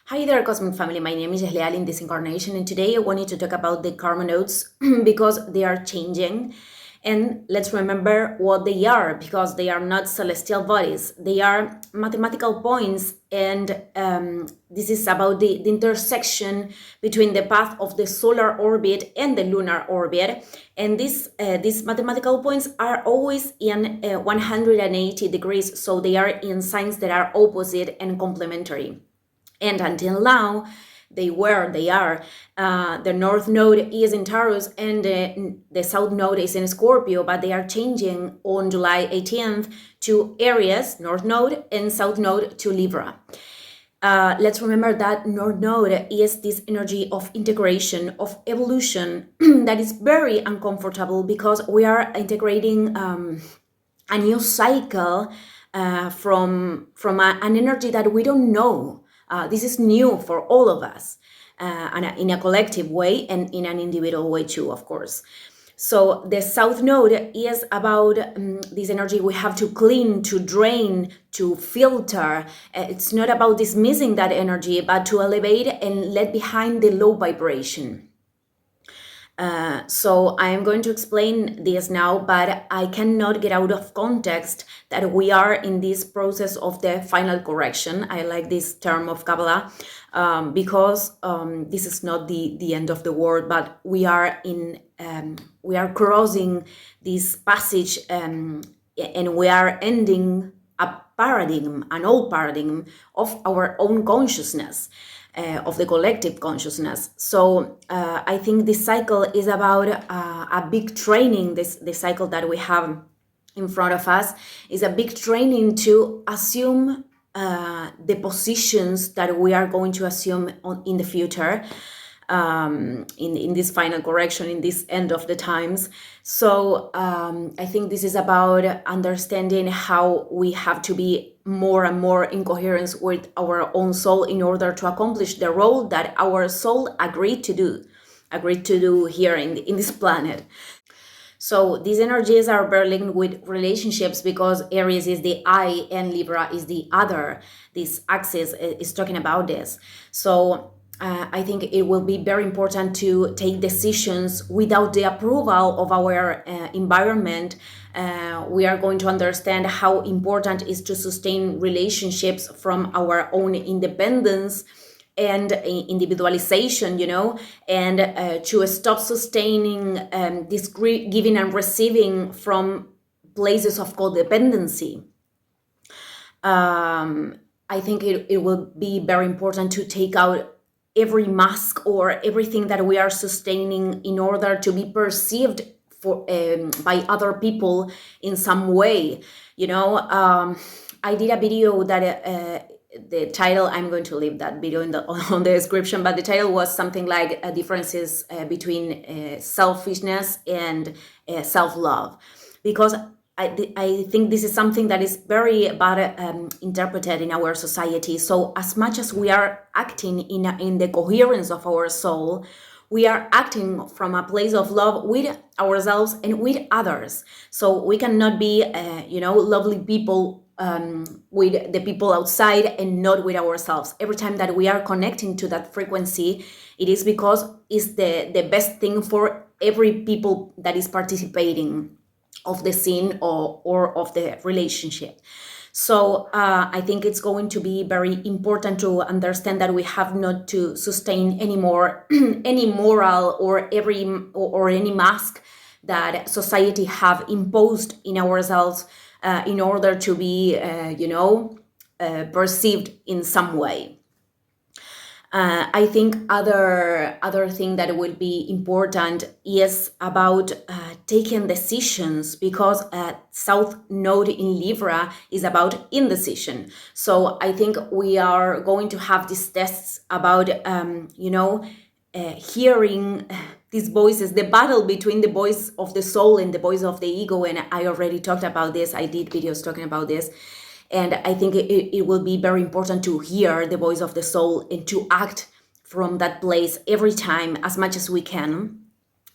Hi there, Cosmic Family. My name is Leal in this incarnation, and today I wanted to talk about the karma nodes because they are changing. And let's remember what they are, because they are not celestial bodies. They are mathematical points, and this is about the intersection between the path of the solar orbit and the lunar orbit. And these mathematical points are always in 180 degrees, so they are in signs that are opposite and complementary. And until now, they are. The North Node is in Taurus and the South Node is in Scorpio, but they are changing on July 18th to Aries, North Node, and South Node to Libra. Let's remember that North Node is this energy of integration, of evolution that is very uncomfortable because we are integrating a new cycle from an energy that we don't know. This is new for all of us, and in a collective way and in an individual way too, of course. So the South Node is about this energy we have to clean, to drain, to filter. It's not about dismissing that energy, but to elevate and let behind the low vibration. So I am going to explain this now, but I cannot get out of context that we are in this process of the final correction. I like this term of Kabbalah because this is not the end of the world, but we are crossing this passage and we are ending an old paradigm of our own consciousness. Of the collective consciousness. So I think this cycle is about a big training. The cycle that we have in front of us is a big training to assume the positions that we are going to assume in the future. In this final correction, in this end of the times. So I think this is about understanding how we have to be more and more in coherence with our own soul in order to accomplish the role that our soul agreed to do here in this planet. So these energies are very linked with relationships because Aries is the I and Libra is the other. This axis is talking about this. So I think it will be very important to take decisions without the approval of our environment. We are going to understand how important it is to sustain relationships from our own independence and individualization, and to stop sustaining this giving and receiving from places of codependency. I think it will be very important to take out every mask or everything that we are sustaining in order to be perceived by other people in some way. I did a video that the title, I'm going to leave that video on the description, but the title was something like differences between selfishness and self-love, because I think this is something that is very bad interpreted in our society. So as much as we are acting in the coherence of our soul, we are acting from a place of love with ourselves and with others. So we cannot be, lovely people with the people outside and not with ourselves. Every time that we are connecting to that frequency, it is because it's the best thing for every people that is participating of the scene or of the relationship. So I think it's going to be very important to understand that we have not to sustain anymore any moral or any mask that society have imposed in ourselves in order to be perceived in some way. I think other thing that will be important is about taking decisions, because South Node in Libra is about indecision. So I think we are going to have these tests about hearing these voices, the battle between the voice of the soul and the voice of the ego. And I already talked about this. I did videos talking about this. And I think it will be very important to hear the voice of the soul and to act from that place every time as much as we can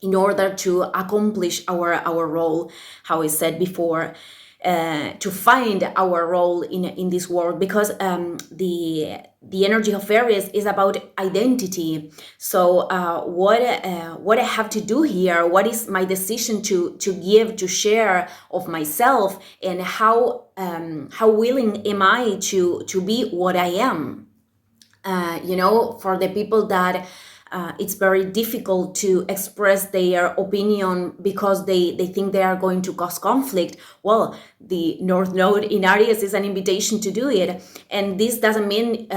in order to accomplish our role, how I said before, to find our role in this world, because the the energy of Aries is about identity. So what I have to do here, what is my decision to give, to share of myself, and how willing am I to be what I am. For the people that it's very difficult to express their opinion because they think they are going to cause conflict. Well, the North Node in Aries is an invitation to do it. And this doesn't mean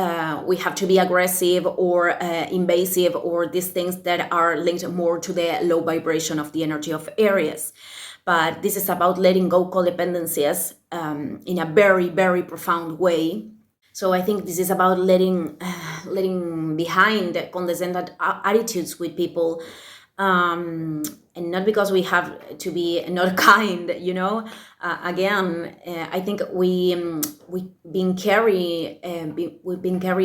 we have to be aggressive or invasive, or these things that are linked more to the low vibration of the energy of Aries. But this is about letting go codependencies in a very, very profound way. So I think this is about letting behind condescending attitudes with people, and not because we have to be not kind. I think we've been carry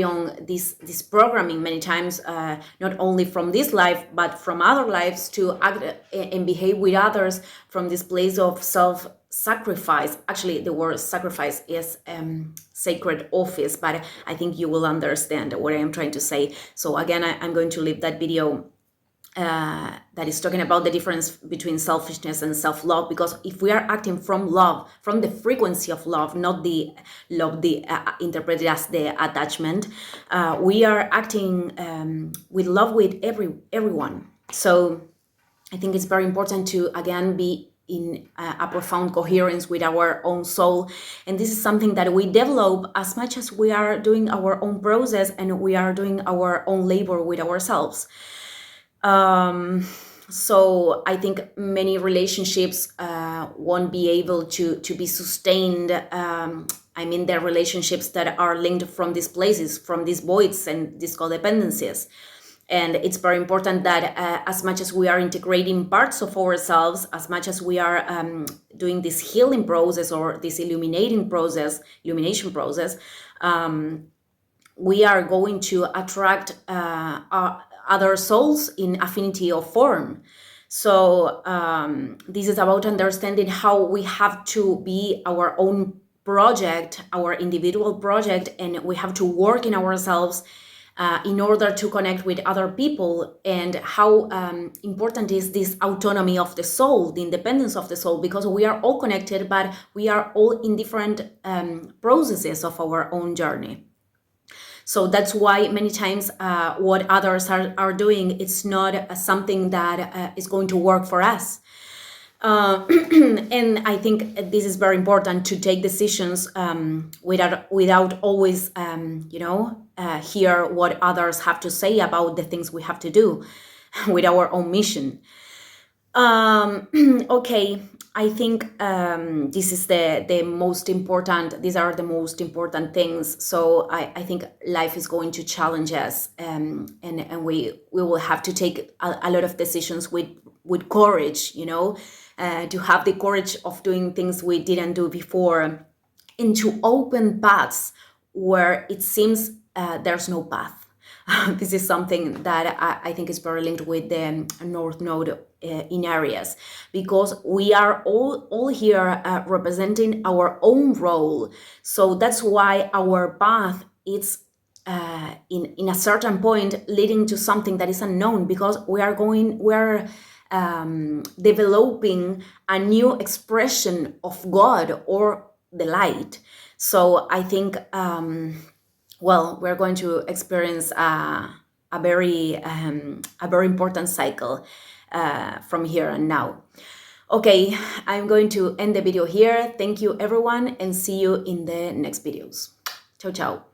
on this programming many times, not only from this life but from other lives, to act and behave with others from this place of self-sacrifice. Actually, the word sacrifice is sacred office, but I think you will understand what I am trying to say. So again, I'm going to leave that video that is talking about the difference between selfishness and self-love, because if we are acting from love, from the frequency of love, not the love interpreted as the attachment, we are acting with love with everyone. So I think it's very important to again be in a profound coherence with our own soul. And this is something that we develop as much as we are doing our own process and we are doing our own labor with ourselves. So I think many relationships won't be able to be sustained. They're relationships that are linked from these places, from these voids and these codependencies. And it's very important that as much as we are integrating parts of ourselves, as much as we are doing this healing process or this illumination process, we are going to attract other souls in affinity of form. So this is about understanding how we have to be our own project, our individual project, and we have to work in ourselves in order to connect with other people, and how important is this autonomy of the soul, the independence of the soul, because we are all connected, but we are all in different processes of our own journey. So that's why many times what others are doing, it's not something that is going to work for us. And I think this is very important, to take decisions without always, hear what others have to say about the things we have to do with our own mission. Okay, I think this is the most important. These are the most important things. So I think life is going to challenge us, and we will have to take a lot of decisions with courage. To have the courage of doing things we didn't do before, and to open paths where it seems there's no path. This is something that I think is very linked with the North Node in Aries, because we are all here representing our own role. So that's why our path is in a certain point leading to something that is unknown, because we're developing a new expression of God or the light. So I think we're going to experience a very important cycle from here and now. Okay, I'm going to end the video here. Thank you, everyone, and see you in the next videos. Ciao, ciao.